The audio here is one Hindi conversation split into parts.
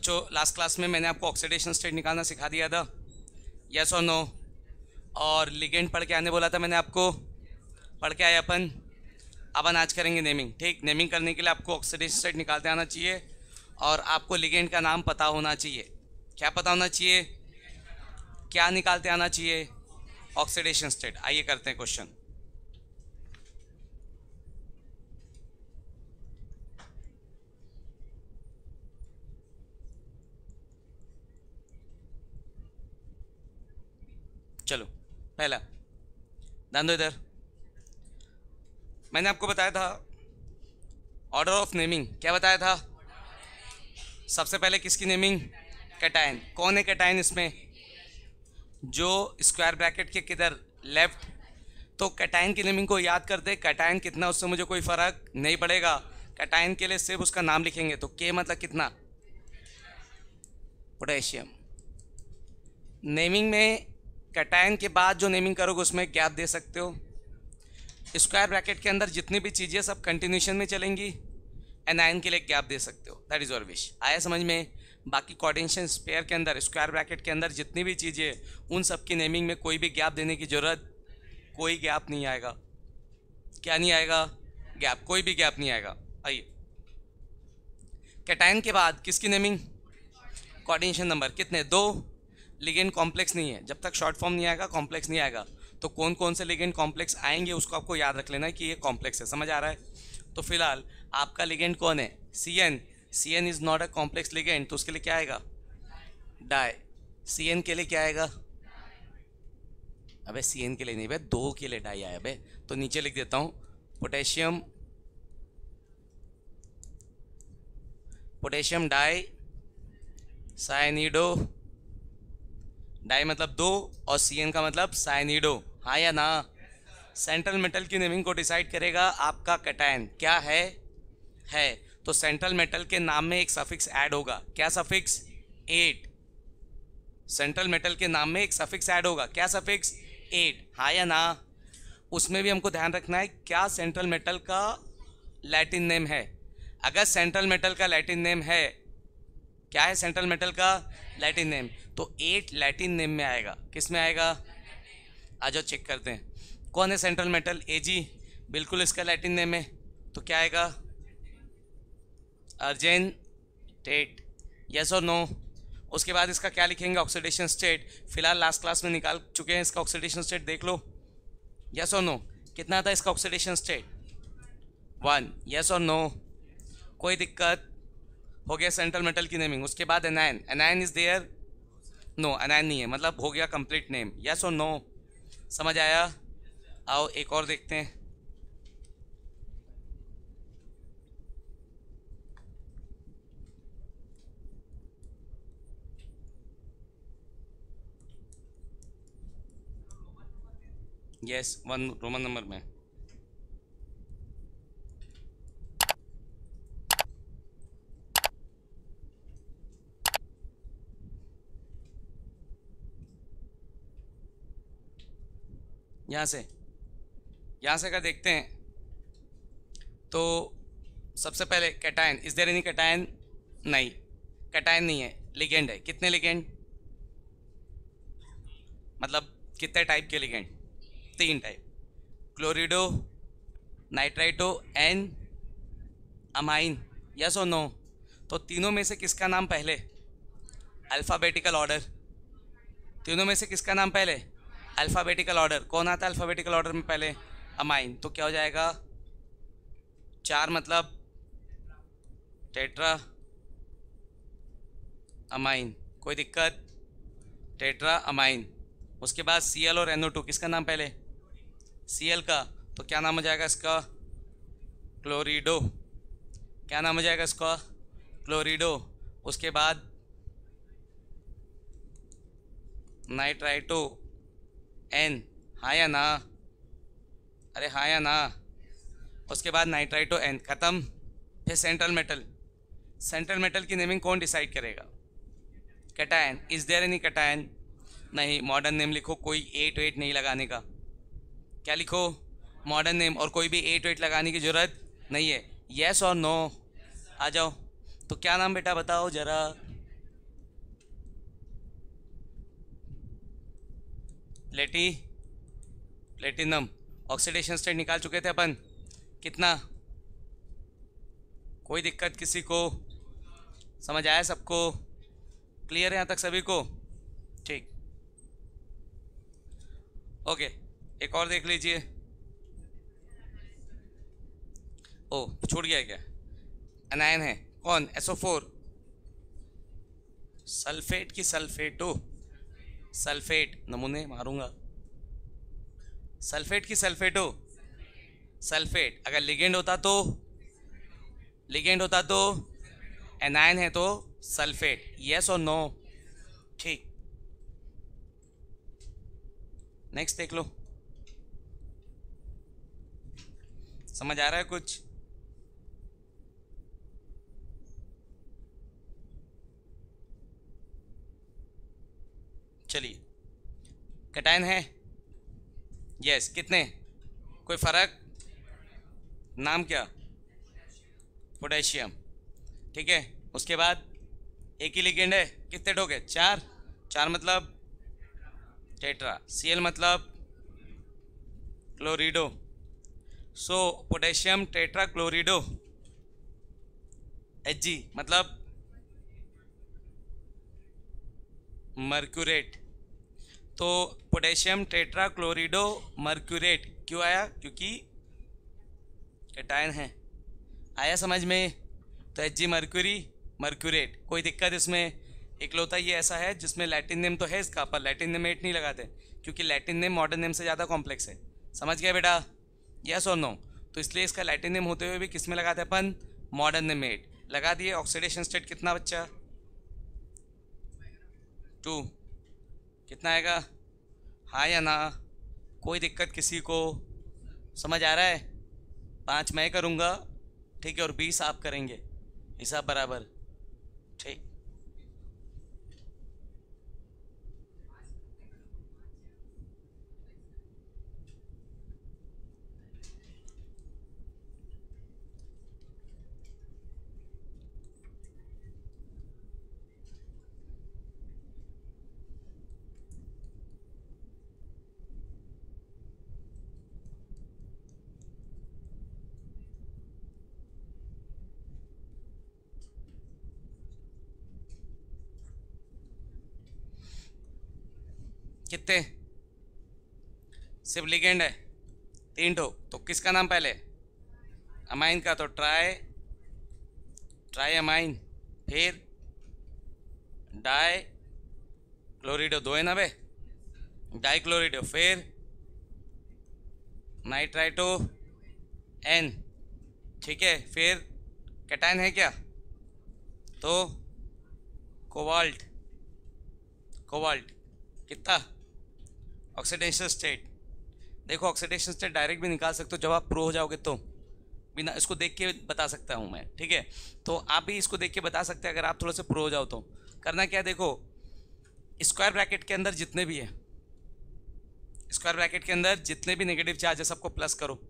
बच्चों लास्ट क्लास में मैंने आपको ऑक्सीडेशन स्टेट निकालना सिखा दिया था, यस और नो। और लिगेंड पढ़ के आने बोला था मैंने आपको, पढ़ के आए अपन आज करेंगे नेमिंग। ठीक, नेमिंग करने के लिए आपको ऑक्सीडेशन स्टेट निकालते आना चाहिए और आपको लिगेंड का नाम पता होना चाहिए। क्या पता होना चाहिए? क्या निकालते आना चाहिए? Oxidation state. आइए करते हैं क्वेश्चन। चलो पहला ध्यान दो इधर। मैंने आपको बताया था ऑर्डर ऑफ नेमिंग। क्या बताया था? सबसे पहले किसकी नेमिंग? कैटायन। कौन है कैटायन इसमें? जो स्क्वायर ब्रैकेट के किधर, लेफ्ट। तो कैटायन की नेमिंग को याद करते, कैटायन कितना उससे मुझे कोई फर्क नहीं पड़ेगा। कैटायन के लिए सिर्फ उसका नाम लिखेंगे। तो के मतलब कितना? पोटेशियम। नेमिंग में कैटायन के बाद जो नेमिंग करोगे उसमें गैप दे सकते हो। स्क्वायर ब्रैकेट के अंदर जितनी भी चीज़ें सब कंटिन्यूशन में चलेंगी, एनायन के लिए गैप दे सकते हो। That is your wish. आया समझ में? बाकी कोऑर्डिनेशन पेयर के अंदर, स्क्वायर ब्रैकेट के अंदर जितनी भी चीज़ें, उन सब की नेमिंग में कोई भी गैप देने की जरूरत, कोई गैप नहीं आएगा। क्या नहीं आएगा? गैप, कोई भी गैप नहीं आएगा। आइए, कैटायन के बाद किसकी नेमिंग? कोऑर्डिनेशन नंबर कितने? 2। लिगेंड कॉम्प्लेक्स नहीं है, जब तक शॉर्ट फॉर्म नहीं आएगा कॉम्प्लेक्स नहीं आएगा। तो कौन कौन से लिगेंड कॉम्प्लेक्स आएंगे उसको आपको याद रख लेना है कि ये कॉम्प्लेक्स है। समझ आ रहा है? तो फिलहाल आपका लिगेंड कौन है? C N is not a complex ligand, तो उसके लिए क्या आएगा? डाई। सी एन के लिए क्या आएगा? अबे सी एन के लिए नहीं भाई, 2 के लिए डाई आया भाई। तो नीचे लिख देता हूं, पोटेशियम डाई साइनिडो। डाई मतलब 2 और सी एन का मतलब साइनिडो। हाँ या ना? सेंट्रल मेटल की नेमिंग को डिसाइड करेगा आपका कैटायन। क्या है। तो सेंट्रल मेटल के नाम में एक सफिक्स ऐड होगा। क्या सफिक्स? 8। सेंट्रल मेटल के नाम में एक सफिक्स ऐड होगा। क्या सफिक्स? 8। हाँ या ना? उसमें भी हमको ध्यान रखना है क्या सेंट्रल मेटल का लैटिन नेम है। अगर सेंट्रल मेटल का लैटिन नेम है, क्या है सेंट्रल मेटल का लैटिन नेम, तो 8 लैटिन नेम में आएगा। किस में आएगा? आ जाओ चेक करते हैं। कौन है सेंट्रल मेटल? एजी, बिल्कुल इसका लैटिन नेम है। तो क्या आएगा? अर्जेंटेट। यस और नो? उसके बाद इसका क्या लिखेंगे? Oxidation state. फिलहाल लास्ट क्लास में निकाल चुके हैं इसका ऑक्सीडेशन स्टेट, देख लो। यस और नो? कितना था इसका ऑक्सीडेशन स्टेट? 1। यस और नो? कोई दिक्कत? हो गया सेंट्रल मेटल की नेमिंग। उसके बाद anion is there? No, anion नहीं है, मतलब हो गया कंप्लीट नेम। यस और नो? समझ आया? आओ एक और देखते हैं। यस, 1 रोमन नंबर में। यहाँ से अगर देखते हैं तो सबसे पहले cation. Is there any cation? नहीं, कैटायन नहीं है, लिगेंड है। कितने लिगेंड? मतलब कितने टाइप के ligand? 3 type, chlorido, nitrito and amine. Yes और नो? तो तीनों में से किसका नाम पहले? Alphabetical order. तीनों में से किसका नाम पहले? Alphabetical order. कौन आता है अल्फ़ाबेटिकल ऑर्डर में पहले? अमाइन। तो क्या हो जाएगा? 4 मतलब टेट्रा अमाइन। कोई दिक्कत? Tetra amine. उसके बाद Cl और NO2, किसका नाम पहले? Cl का। तो क्या नाम हो जाएगा इसका? क्लोरिडो। क्या नाम हो जाएगा इसका? क्लोरिडो। उसके बाद नाइट्राइटो N। हाँ या ना? अरे हाँ या ना? उसके बाद नाइट्राइटो N, खत्म। फिर सेंट्रल मेटल की नेमिंग कौन डिसाइड करेगा? Cation. Is there any cation? नहीं, मॉडर्न नेम लिखो, कोई 8 वेट नहीं लगाने का। क्या लिखो? मॉडर्न नेम, और कोई भी 8 वेट लगाने की जरूरत नहीं है। यस और नो? आ जाओ। तो क्या नाम बेटा बताओ जरा? प्लेटी प्लेटिनम। ऑक्सीडेशन स्टेट निकाल चुके थे अपन, कितना? कोई दिक्कत किसी को? समझ आया सबको? क्लियर है यहाँ तक सभी को? ठीक, ओके। एक और देख लीजिए। ओ छूट गया क्या? एनायन है कौन? SO4। सल्फेट की सल्फेटो? सल्फेट, नमूने मारूंगा। सल्फेट की सल्फेटो? सल्फेट। अगर लिगेंड होता तो, लिगेंड होता तो एनायन है तो सल्फेट। यस और नो? ठीक, नेक्स्ट देख लो। समझ आ रहा है कुछ? चलिए, कैटायन है? यस, कितने? कोई फर्क? नाम क्या? पोटेशियम। ठीक है, उसके बाद एक ही लिगेंड है, कितने ठोके? चार। चार मतलब टेट्रा। Cl मतलब क्लोरिडो। सो पोटेशियम टेट्रा क्लोरिडो। Hg मतलब मर्क्यूरेट। तो पोटेशियम टेट्रा क्लोरिडो मर्क्यूरेट क्यों आया? क्योंकि कैटायन है। आया समझ में? तो Hg मर्क्यूरी मर्क्यूरेट। कोई दिक्कत इसमें? इकलौता ये ऐसा है जिसमें लैटिन नेम तो है इसका, पर लैटिन नेम एट नहीं लगाते क्योंकि लैटिन नेम मॉडर्न नेम से ज़्यादा कॉम्प्लेक्स है। समझ गया बेटा? यस और नो? तो इसलिए इसका लैटिन नेम होते हुए भी किस में लगाते हैं अपन? मॉडर्न नेम एट लगा दिए। ऑक्सीडेशन स्टेट कितना बच्चा? 2। कितना आएगा? हाँ या ना? कोई दिक्कत किसी को? समझ आ रहा है? 5 मैं करूँगा, ठीक है, और 20 आप करेंगे, हिसाब बराबर। ठीक, कितने? सिर्फ लिगेंड है 3 ठो, तो किसका नाम पहले? अमाइन का, तो ट्राई, ट्राई अमाइन। फिर डाई क्लोरिडो, 2 है ना बे? डाई क्लोरिडो। फिर नाइट्राइटो N। ठीक है, फिर कैटायन है क्या? तो कोबाल्ट, कोबाल्ट कितना? Oxidation state. देखो ऑक्सीडेशन स्टेट डायरेक्ट भी निकाल सकते हो जब आप प्रो हो जाओगे, तो बिना इसको देख के बता सकता हूँ मैं, ठीक है? तो आप भी इसको देख के बता सकते हैं अगर आप थोड़ा सा प्रो हो जाओ तो। करना क्या? देखो स्क्वायर ब्रैकेट के अंदर जितने भी है, स्क्वायर ब्रैकेट के अंदर जितने भी नेगेटिव चार्ज है सबको प्लस करो।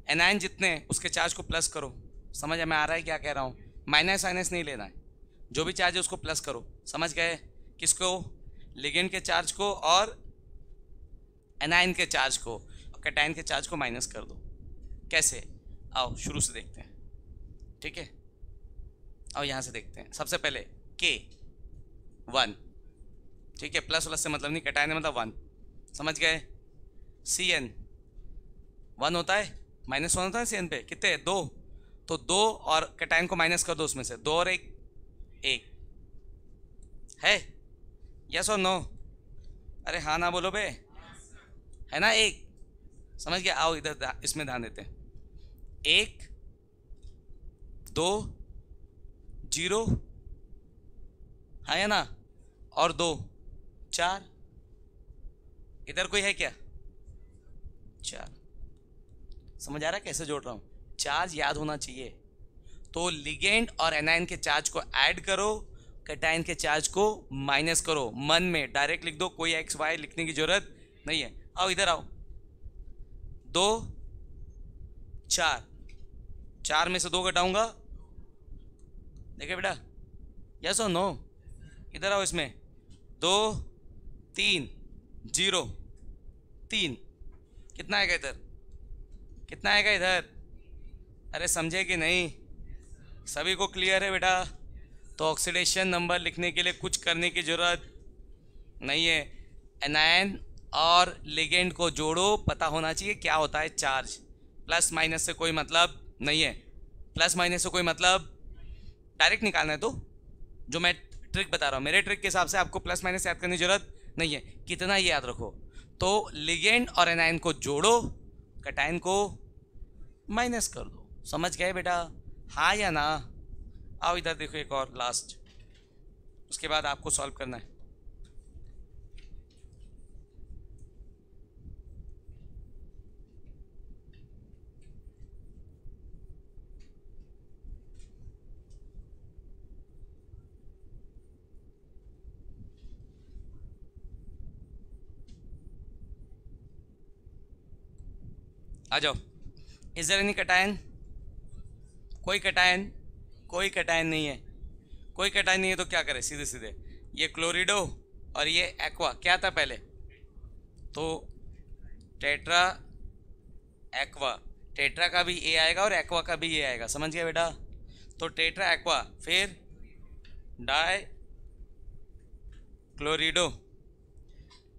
एनायन जितने हैं उसके चार्ज को प्लस करो। समझ में आ रहा है क्या कह रहा हूँ? माइनस माइनस नहीं लेना है, जो भी चार्ज है उसको प्लस करो। समझ गए? किसको? लिगेंड के चार्ज को और एनायन के चार्ज को, और कैटायन के चार्ज को माइनस कर दो। कैसे? आओ शुरू से देखते हैं, ठीक है? आओ यहाँ से देखते हैं। सबसे पहले K1, ठीक है, प्लस प्लस से मतलब नहीं, कैटायन मतलब 1। समझ गए? Cn 1 होता है, -1 होता है Cn पे, कितने? 2। तो 2 और कैटायन को माइनस कर दो उसमें से, 2 और 1 1 है। यस और नो? अरे हाँ ना बोलो बे, है ना? 1। समझ गया? आओ इधर इसमें ध्यान देते हैं। 1 2 0, हाँ या ना? और 2 4। इधर कोई है क्या? 4। समझ आ रहा है कैसे जोड़ रहा हूँ? चार्ज याद होना चाहिए। तो लिगेंड और एनायन के चार्ज को ऐड करो, कैटायन के चार्ज को माइनस करो। मन में डायरेक्ट लिख दो, कोई एक्स वाई लिखने की जरूरत नहीं है। आओ इधर आओ। 2 4, 4 में से 2 घटाऊंगा, देखे बेटा? यस और नो? इधर आओ इसमें। 2 3, 0 3, कितना आएगा इधर, कितना आएगा इधर? अरे समझे कि नहीं? सभी को क्लियर है बेटा? तो ऑक्सीडेशन नंबर लिखने के लिए कुछ करने की जरूरत नहीं है। एनायन और लिगेंड को जोड़ो, पता होना चाहिए क्या होता है चार्ज। प्लस माइनस से कोई मतलब नहीं है, प्लस माइनस से कोई मतलब, डायरेक्ट निकालना है। तो जो मैं ट्रिक बता रहा हूँ, मेरे ट्रिक के हिसाब से आपको प्लस माइनस याद करने की जरूरत नहीं है। कितना ये याद रखो, तो लिगेंड और एनायन को जोड़ो, कटायन को माइनस कर दो। समझ गए बेटा? हाँ या ना? आओ इधर देखो, एक और लास्ट, उसके बाद आपको सॉल्व करना है। आ जाओ। Is there any cation? कोई कटायन? कोई कटायन नहीं है। कोई कटायन नहीं है तो क्या करें? सीधे सीधे ये क्लोरिडो और ये एक्वा, क्या था पहले? तो टेट्रा एक्वा, टेट्रा का भी ए आएगा और एक्वा का भी ए आएगा। समझ गया बेटा? तो टेट्रा एक्वा, फिर di chlorido,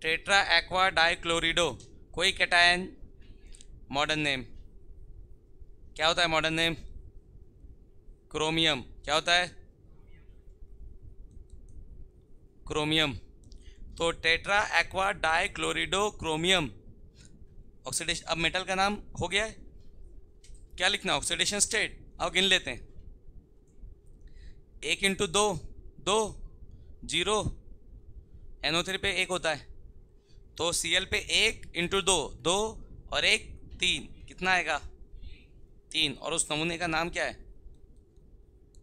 tetra aqua di chlorido. कोई कटायन? मॉडर्न नेम क्या होता है? Modern name chromium. क्या होता है? क्रोमियम। तो tetra aqua di chlorido chromium oxidation. अब मेटल का नाम हो गया है, क्या लिखना? Oxidation state. आओ गिन लेते हैं। 1 इंटू 2 2, 0, NO3 पे 1 होता है, तो Cl पे 1 इंटू 2 2 और 1 3, कितना आएगा? 3। और उस नमूने का नाम क्या है?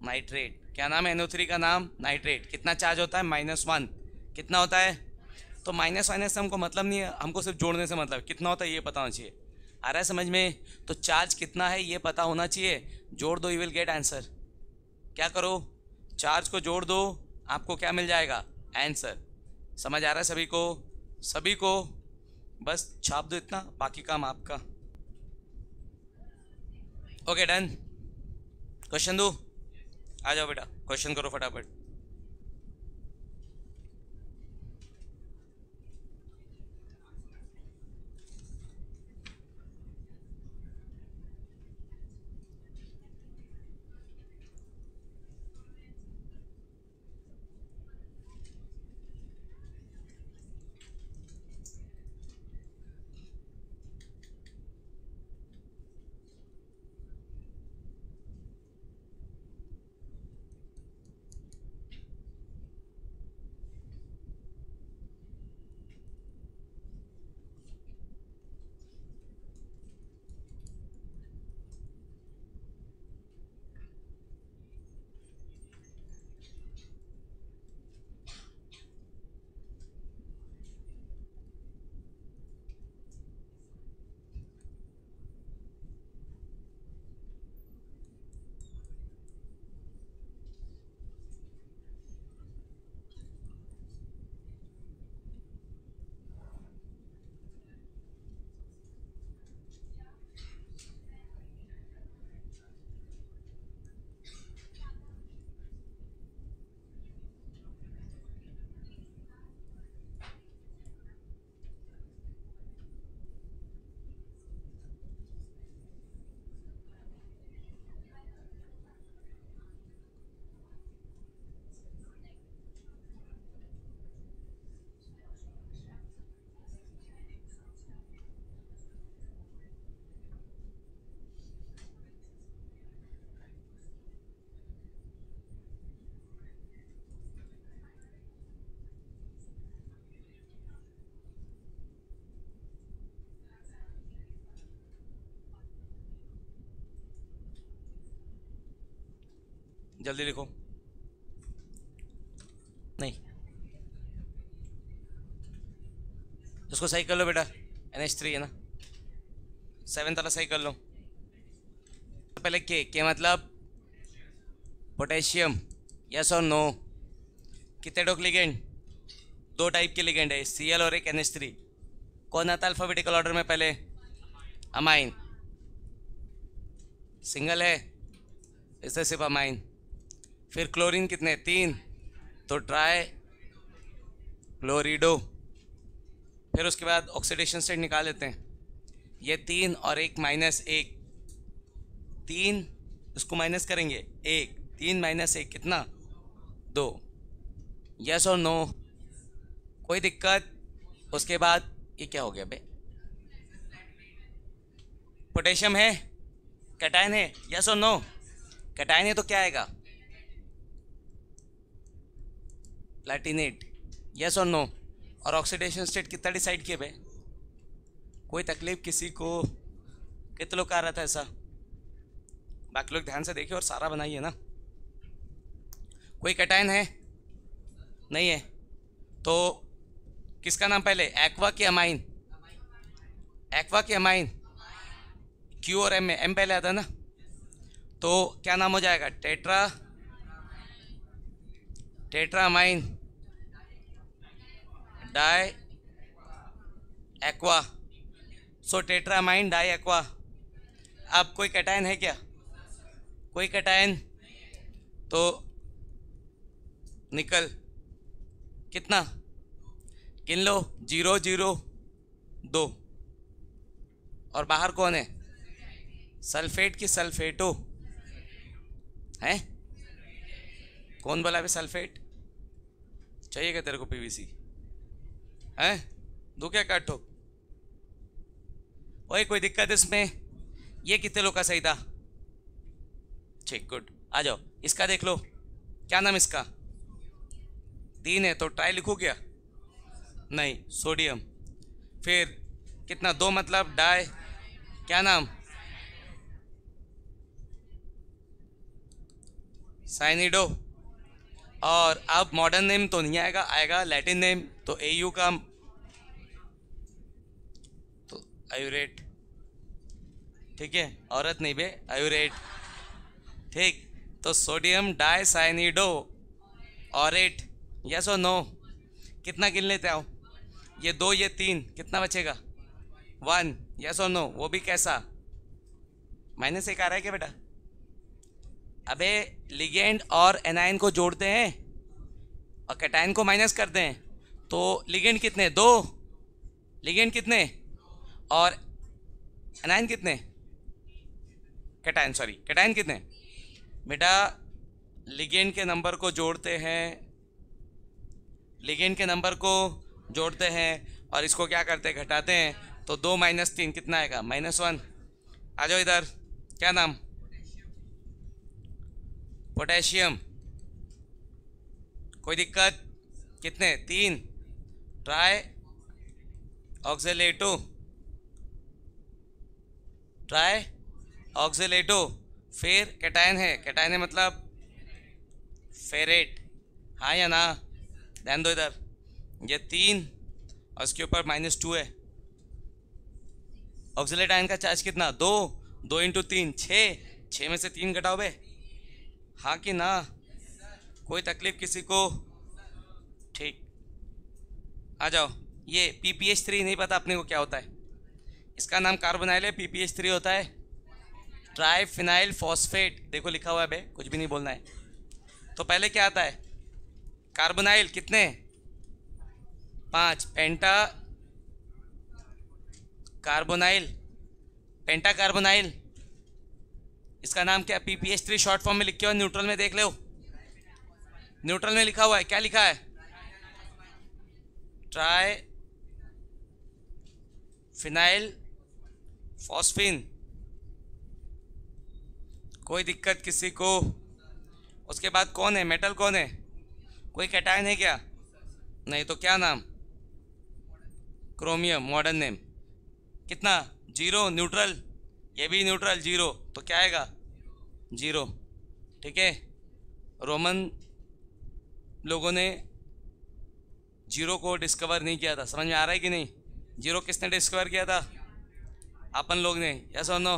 नाइट्रेट। क्या नाम है NO3 का नाम? नाइट्रेट। कितना चार्ज होता है? -1। कितना होता है? तो माइनस माइनस से हमको मतलब नहीं है, हमको सिर्फ जोड़ने से मतलब। कितना होता है ये पता होना चाहिए। आ रहा है समझ में? तो चार्ज कितना है ये पता होना चाहिए। जोड़ दो, यू विल गेट आंसर। क्या करो? चार्ज को जोड़ दो, आपको क्या मिल जाएगा? आंसर। समझ आ रहा है सभी को? सभी को? बस छाप दो इतना, बाकी काम आपका। Okay done. क्वेश्चन दो, आ जाओ बेटा, क्वेश्चन करो फटाफट। जल्दी लिखो। नहीं, उसको सही कर लो बेटा। NH3 है ना, 7 वाला सही कर लो। पहले के मतलब पोटेशियम, यस और नो। कितने डॉक लिगेंड? दो टाइप के लिगेंड है, Cl और एक NH3। कौन आता है अल्फाबेटिकल ऑर्डर में पहले? अमाइन। सिंगल है इससे सिर्फ अमाइन। फिर क्लोरीन कितने? 3, तो ट्राई क्लोरिडो। फिर उसके बाद ऑक्सीडेशन स्टेट निकाल लेते हैं। ये 3 और 1 माइनस 1, 3 उसको माइनस करेंगे 1, 3 माइनस 1 कितना? 2। यस और नो? कोई दिक्कत? उसके बाद ये क्या हो गया बे? पोटेशियम है, कैटायन है, यस और नो? कैटायन है तो क्या आएगा? प्लैटिनेट, यस और नो? और ऑक्सीडेशन स्टेट कितना डिसाइड किए बे? कोई तकलीफ किसी को? कितने लोग आ रहा था ऐसा? बाकी लोग ध्यान से देखिए और सारा बनाइए ना। कोई कैटायन है? नहीं है। तो किसका नाम पहले, एक्वा की अमाइन? एक्वा की अमाइन, क्यू और एम में एम पहले आता है ना, तो क्या नाम हो जाएगा? Tetra amine di aqua. So tetra amine di aqua. अब कोई कैटायन है क्या? कोई कैटायन? तो निकल कितना? गिन लो, 0 0 2। और बाहर कौन है? सल्फेट की सल्फेटो है? कौन बोला अभी सल्फेट? चाहिए क्या तेरे को पीवीसी है? दो क्या काटो? ओए कोई दिक्कत इसमें? ये कितने लोग का सही था? ठीक, गुड। आ जाओ, इसका देख लो, क्या नाम इसका? 3 है तो ट्राई लिखू क्या? नहीं, सोडियम। फिर कितना? 2 मतलब डाई, क्या नाम? साइनिडो। और अब मॉडर्न नेम तो नहीं आएगा, आएगा लैटिन नेम, तो AU का तो आयुरेट। ठीक है, औरत नहीं बे, आयुरेट। ठीक, तो सोडियम डाई साइनिडो ऑरेट, यस और नो? कितना गिन लेते आओ? ये 2 ये 3, कितना बचेगा? 1, यस और नो? वो भी कैसा? -1 आ रहा है क्या बेटा? अबे लिगेंड और एनायन को जोड़ते हैं और कैटायन को माइनस करते हैं, तो लिगेंड कितने? 2। लिगेंड कितने? और एनायन कितने? कैटायन, सॉरी, कैटायन कितने? बेटा लिगेंड के नंबर को जोड़ते हैं, लिगेंड के नंबर को जोड़ते हैं और इसको क्या करते हैं? घटाते हैं, तो 2 - 3 कितना आएगा? -1। आ जाओ इधर, क्या नाम? पोटेशियम। कोई दिक्कत? कितने? 3, ट्राई ऑक्सीलेटो, ट्राई ऑक्सीलेटो। फिर कैटायन है, कैटायन है मतलब फेरेट, हाँ या ना? ध्यान दो इधर, ये 3 और उसके ऊपर -2 है। ऑक्सीलेट आयन का चार्ज कितना? 2, 2 × 3 6, 6 में से 3 घटाओ बे, हाँ कि ना? कोई तकलीफ किसी को? ठीक, आ जाओ। ये PPH3 नहीं पता अपने को क्या होता है? इसका नाम कार्बोनाइल है, PPH3 होता है ट्राइफिनाइल फॉस्फेट। देखो लिखा हुआ है बे, कुछ भी नहीं बोलना है। तो पहले क्या आता है? कार्बोनाइल कितने? 5, पेंटा कार्बोनाइल, पेंटा कार्बोनाइल। इसका नाम क्या? PPH3 शॉर्ट फॉर्म में लिखे हुआ, न्यूट्रल में देख लो, न्यूट्रल में लिखा हुआ है, क्या लिखा है? Try phenyl phosphine. कोई दिक्कत किसी को? उसके बाद कौन है? मेटल कौन है? कोई कैटायन है क्या? नहीं, तो क्या नाम? Chromium, modern name. कितना? 0, न्यूट्रल, ये भी न्यूट्रल, 0, तो क्या आएगा? 0। ठीक है, रोमन लोगों ने 0 को डिस्कवर नहीं किया था, समझ में आ रहा है कि नहीं? 0 किसने डिस्कवर किया था? अपन लोग ने, यस और नो?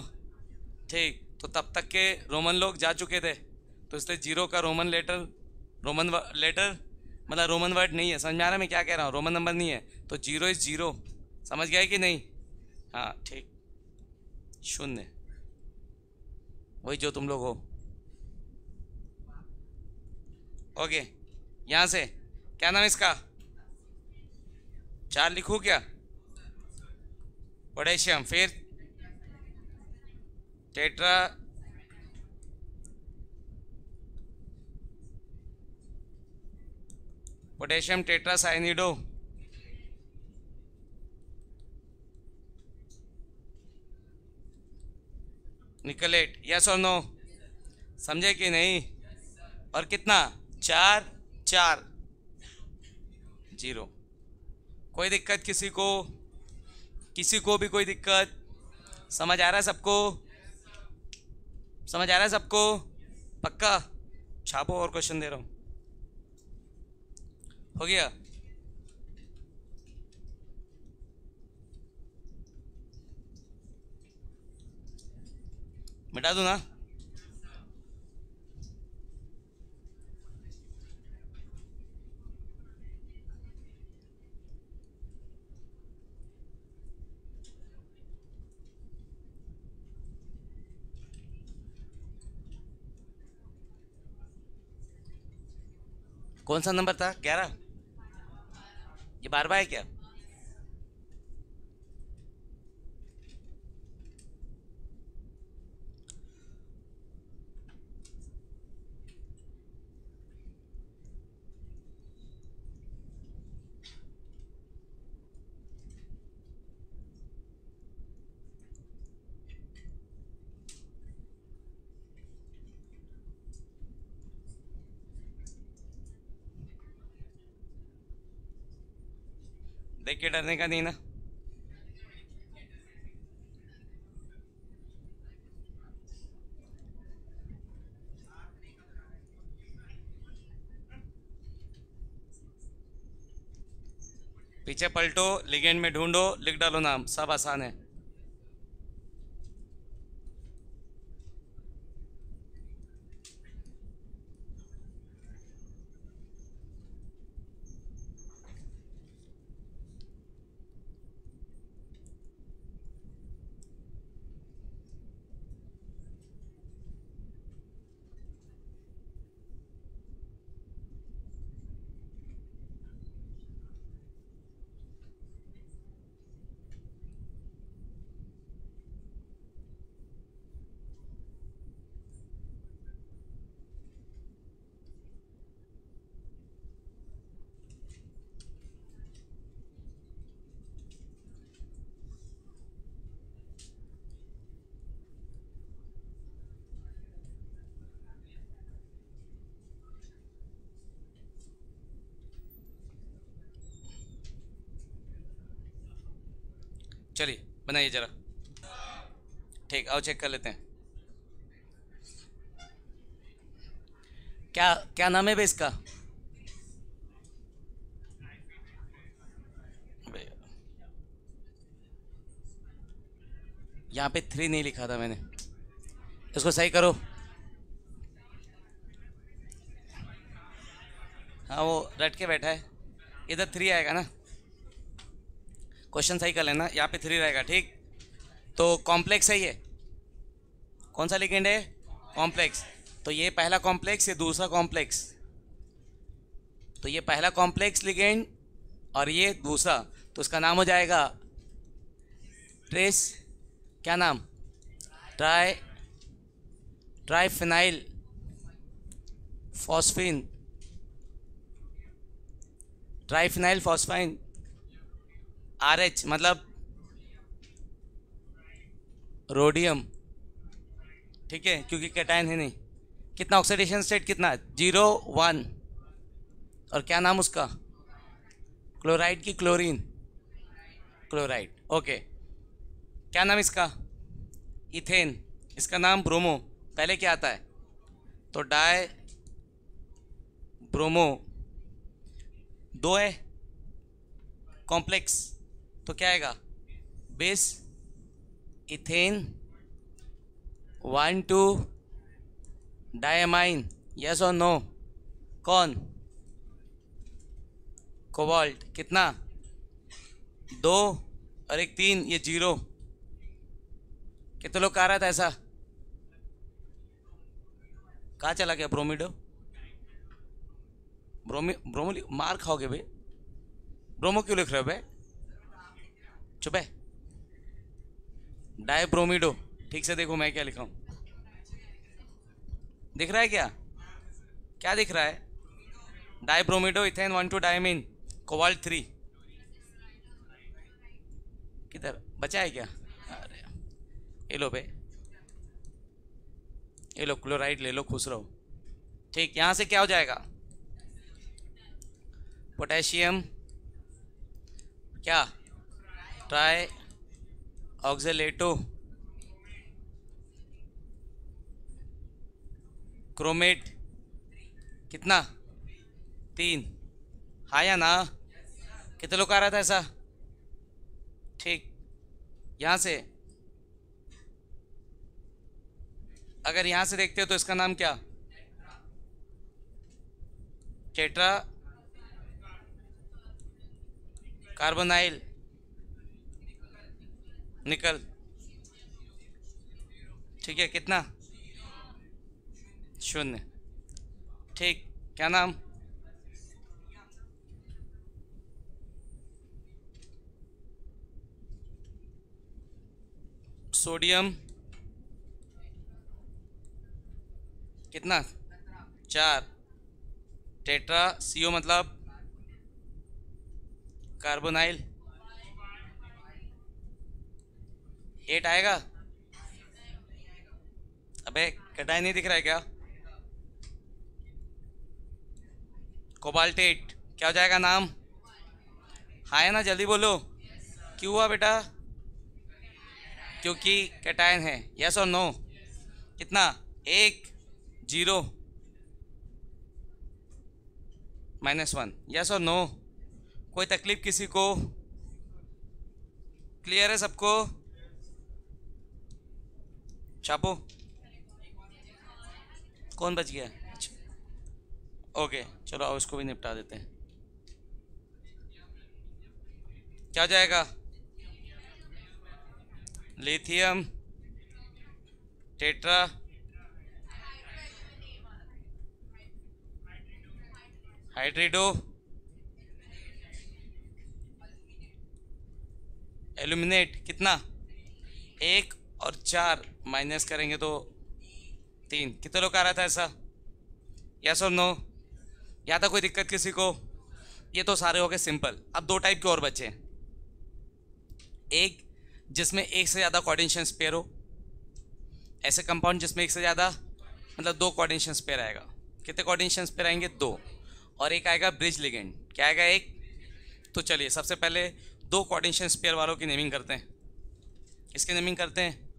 ठीक, तो तब तक के रोमन लोग जा चुके थे, तो इसलिए 0 का रोमन लेटर मतलब रोमन वर्ड नहीं है, समझ में आ रहा है मैं क्या कह रहा हूँ, रोमन नंबर नहीं है, तो 0 इज 0, समझ गया कि नहीं? हाँ ठीक, शून्य, वही जो तुम लोग हो। ओके, यहाँ से क्या नाम है इसका, 4 लिखूँ क्या? पोटेशियम, फिर टेट्रा, पोटेशियम टेट्रासाइनिडो, निकलेट, यस और नो, समझे कि नहीं? और कितना, 4 4 0। कोई दिक्कत किसी को? किसी को भी कोई दिक्कत? समझ आ रहा है सबको? समझ आ रहा है सबको? पक्का? छापो, और क्वेश्चन दे रहा हूँ। हो गया? मिटा दूँ ना? कौन सा नंबर था, 11? ये 12 है क्या? देख के डरने का नहीं ना? पीछे पलटो, लिगेंड में ढूंढो, लिख डालो नाम, सब आसान है। चलिए बनाइए जरा, ठीक, आओ चेक कर लेते हैं। क्या क्या नाम है बे इसका? यहाँ पे 3 नहीं लिखा था मैंने, इसको सही करो। हाँ वो रट के बैठा है, इधर 3 आएगा ना, क्वेश्चन सही कर लेना, यहाँ पे 3 रहेगा, ठीक। तो कॉम्प्लेक्स है ये, कौन सा लिगेंड है? कॉम्प्लेक्स। तो ये पहला कॉम्प्लेक्स, ये दूसरा कॉम्प्लेक्स, तो ये पहला कॉम्प्लेक्स लिगेंड और ये दूसरा, तो इसका नाम हो जाएगा ट्रेस, क्या नाम? Triphenyl phosphine, triphenyl phosphine, RH मतलब रोडियम, ठीक है, क्योंकि कैटायन है नहीं। कितना ऑक्सीडेशन स्टेट, कितना? 0 1। और क्या नाम उसका? क्लोराइड की क्लोरीन, क्लोराइड, ओके। क्या नाम इसका? इथेन, इसका नाम ब्रोमो, पहले क्या आता है? तो डाई ब्रोमो, 2 है कॉम्प्लेक्स, तो क्या आएगा? बेस इथेन 1 2 डायमाइन, यस और नो? कौन? कोबाल्ट कितना, 2 और एक 3, ये 0। कितने लोग का आ रहा था ऐसा, कहाँ चला गया ब्रोमीडो, ब्रोमो मार खाओगे बे, ब्रोमो क्यों लिख रहे हो बे, चुप है। डाई ब्रोमीडो, ठीक से देखो मैं क्या लिखा हूँ, दिख रहा है क्या, क्या दिख रहा है, डाई ब्रोमीडो इथेन 1 2 डायमीन कोबाल्ट 3, किधर बचा है क्या, अरे ये लो बे, ये लो क्लोराइड ले लो, खुश रहो। ठीक, यहां से क्या हो जाएगा, पोटेशियम क्या, ट्राई ऑक्जेलेटो क्रोमेट कितना, 3, हाँ या ना, कितने लोग आ रहा था ऐसा। ठीक, यहां से अगर यहां से देखते हो तो इसका नाम क्या, टेट्रा कार्बोनाइल निकल, ठीक है, कितना, 0। ठीक, क्या नाम, सोडियम कितना, 4, टेट्रा सीओ मतलब कार्बोनाइल 8 आएगा, अबे कटाई नहीं दिख रहा है क्या, कोबाल्ट 8 क्या हो जाएगा नाम, हाँ है ना, जल्दी बोलो, क्यों हुआ बेटा, क्योंकि कैटायन है, यस और नो, कितना, 1 0 -1, यस और नो, कोई तकलीफ किसी को, क्लियर है सबको, छापो, कौन बच गया, अच्छा ओके चलो आओ इसको भी निपटा देते हैं, क्या हो जाएगा, लिथियम टेट्रा हाइड्रिडो एल्यूमिनेट कितना, 1 और 4 माइनस करेंगे तो 3, कितने लोग आ रहा था ऐसा, यस और नो, या था कोई दिक्कत किसी को, ये तो सारे हो गए सिंपल। अब 2 टाइप के और बचे हैं, एक जिसमें एक से ज़्यादा कोऑर्डिनेशन पेयर हो, ऐसे कंपाउंड जिसमें एक से ज़्यादा मतलब 2 कोऑर्डिनेशन पेयर आएगा, कितने कोऑर्डिनेशन पेयर आएंगे, 2, और एक आएगा ब्रिज लिगेंड, क्या आएगा, एक। तो चलिए सबसे पहले 2 कोऑर्डिनेशन पेयर वालों की नेमिंग करते हैं, इसकी नेमिंग करते हैं।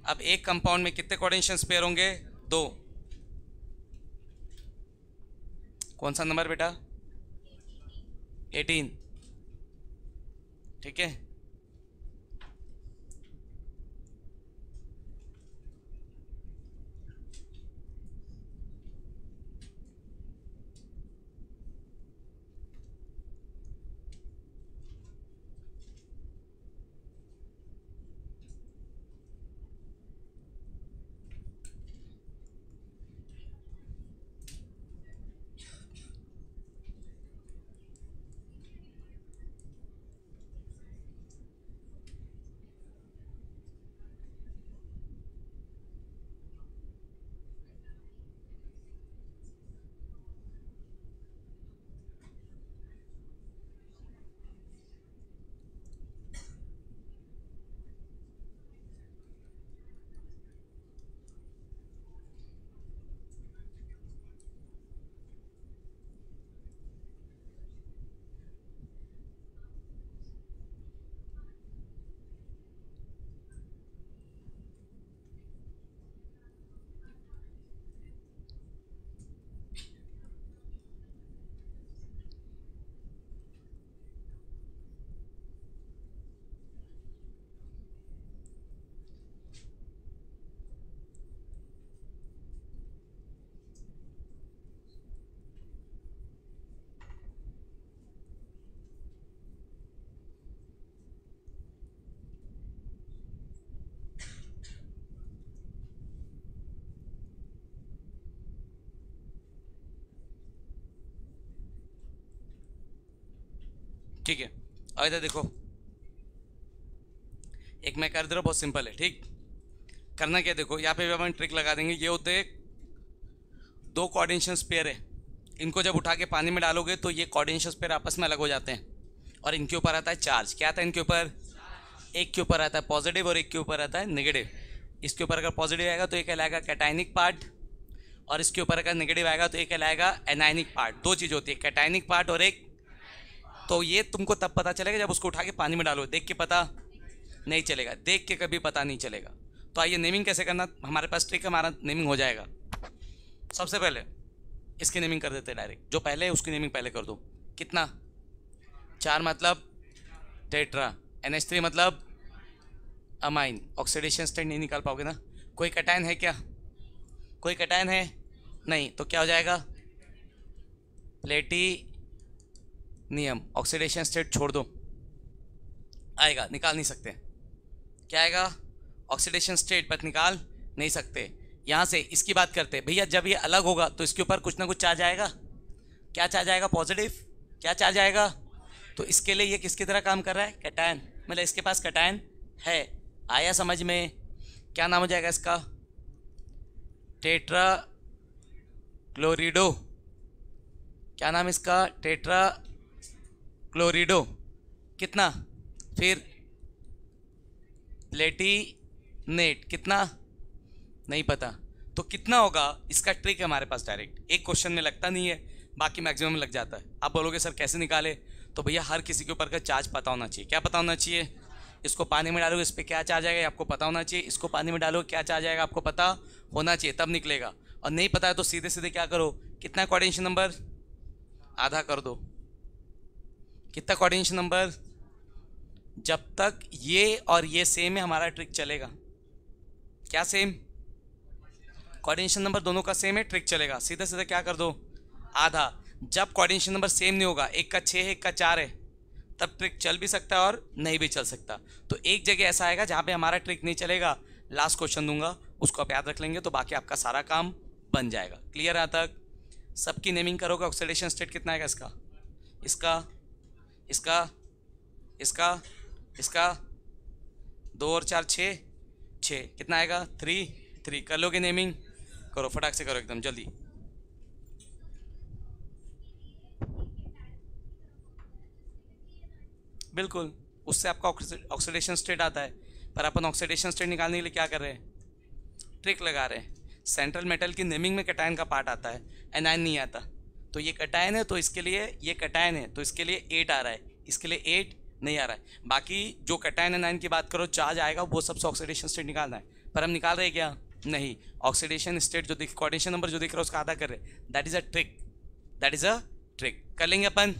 अब एक कंपाउंड में कितने कोऑर्डिनेशन पेयर होंगे, 2, कौन सा नंबर बेटा, 18, ठीक है। ठीक है, और इधर देखो, एक मैं कर दे रहा हूँ, बहुत सिंपल है। ठीक, करना क्या, देखो यहाँ पे भी अपन ट्रिक लगा देंगे। ये होते दो कोऑर्डिनेशन पेयर है, इनको जब उठा के पानी में डालोगे तो ये कोऑर्डिनेशन पेयर आपस में अलग हो जाते हैं, और इनके ऊपर आता है चार्ज। क्या आता है इनके ऊपर? एक के ऊपर आता है पॉजिटिव और एक के ऊपर आता है नेगेटिव। इसके ऊपर अगर पॉजिटिव आएगा तो ये कहलाएगा कैटायनिक पार्ट, और इसके ऊपर अगर नेगेटिव आएगा तो ये कहलाएगा एनायनिक पार्ट। दो चीज़ होती है, कैटायनिक पार्ट और एक। तो ये तुमको तब पता चलेगा जब उसको उठा के पानी में डालो, देख के पता नहीं चलेगा, देख के कभी पता नहीं चलेगा। तो आइए नेमिंग कैसे करना, हमारे पास ट्रिक, हमारा नेमिंग हो जाएगा। सबसे पहले इसकी नेमिंग कर देते हैं डायरेक्ट, जो पहले है उसकी नेमिंग पहले कर दो। कितना? 4 मतलब टेट्रा, NH3 मतलब अमाइन। ऑक्सीडेशन स्टेट नहीं निकाल पाओगे ना। कोई कैटायन है क्या? कोई कैटायन है नहीं, तो क्या हो जाएगा? प्लेटिनियम। ऑक्सीडेशन स्टेट छोड़ दो, आएगा, निकाल नहीं सकते। क्या आएगा? ऑक्सीडेशन स्टेट, पर निकाल नहीं सकते। यहाँ से इसकी बात करते हैं भैया, जब ये अलग होगा तो इसके ऊपर कुछ ना कुछ चार्ज आएगा। क्या चार्ज आएगा? पॉजिटिव। क्या चार्ज आएगा? तो इसके लिए ये किसकी तरह काम कर रहा है? कैटायन, मतलब इसके पास कैटायन है। आया समझ में? क्या नाम हो जाएगा इसका? टेट्रा क्लोरिडो। क्या नाम इसका? टेट्रा क्लोरिडो। कितना? फिर प्लेटिनेट, कितना? नहीं पता। तो कितना होगा इसका ट्रिक है हमारे पास डायरेक्ट, एक क्वेश्चन में लगता नहीं है, बाकी मैक्सिमम में लग जाता है। आप बोलोगे सर कैसे निकाले, तो भैया हर किसी के ऊपर का चार्ज पता होना चाहिए। क्या पता होना चाहिए? इसको पानी में डालोगे इस पर क्या चार्ज आएगा आपको पता होना चाहिए, इसको पानी में डालोगे क्या चार्ज आएगा आपको पता होना चाहिए, तब निकलेगा। और नहीं पता है तो सीधे सीधे क्या करो, कितना कोऑर्डिनेशन नंबर? आधा कर दो। कितना कोऑर्डिनेशन नंबर? जब तक ये और ये सेम है हमारा ट्रिक चलेगा। क्या सेम? कोऑर्डिनेशन नंबर दोनों का सेम है, ट्रिक चलेगा। सीधे सीधे क्या कर दो? आधा। जब कोऑर्डिनेशन नंबर सेम नहीं होगा, एक का 6 है एक का 4 है, तब ट्रिक चल भी सकता है और नहीं भी चल सकता। तो एक जगह ऐसा आएगा जहाँ पे हमारा ट्रिक नहीं चलेगा, लास्ट क्वेश्चन दूंगा, उसको आप याद रख लेंगे तो बाकी आपका सारा काम बन जाएगा। क्लियर यहाँ तक? सबकी नेमिंग करोगे। ऑक्सीडेशन स्टेट कितना आएगा इसका, इसका, इसका, इसका, इसका? 2 और 4 6, 6 कितना आएगा? 3, 3। कर लोगे नेमिंग? करो फटाक से करो, एकदम जल्दी। बिल्कुल, उससे आपका ऑक्सीडेशन स्टेट आता है। पर अपन ऑक्सीडेशन स्टेट निकालने के लिए क्या कर रहे हैं? ट्रिक लगा रहे हैं। सेंट्रल मेटल की नेमिंग में कैटायन का पार्ट आता है, एनायन नहीं आता। तो ये कैटायन है तो इसके लिए, ये कैटायन है तो इसके लिए 8 आ रहा है, इसके लिए 8 नहीं आ रहा है। बाकी जो कैटायन एनायन की बात करो, चार्ज आएगा, वो सबसे ऑक्सीडेशन स्टेट निकालना है। पर हम निकाल रहे हैं क्या? नहीं। ऑक्सीडेशन स्टेट जो दिख, कोऑर्डिनेशन नंबर जो दिख रहा है उसका आधा कर रहे हैं। That is a trick, that is a trick. कर लेंगे अपन?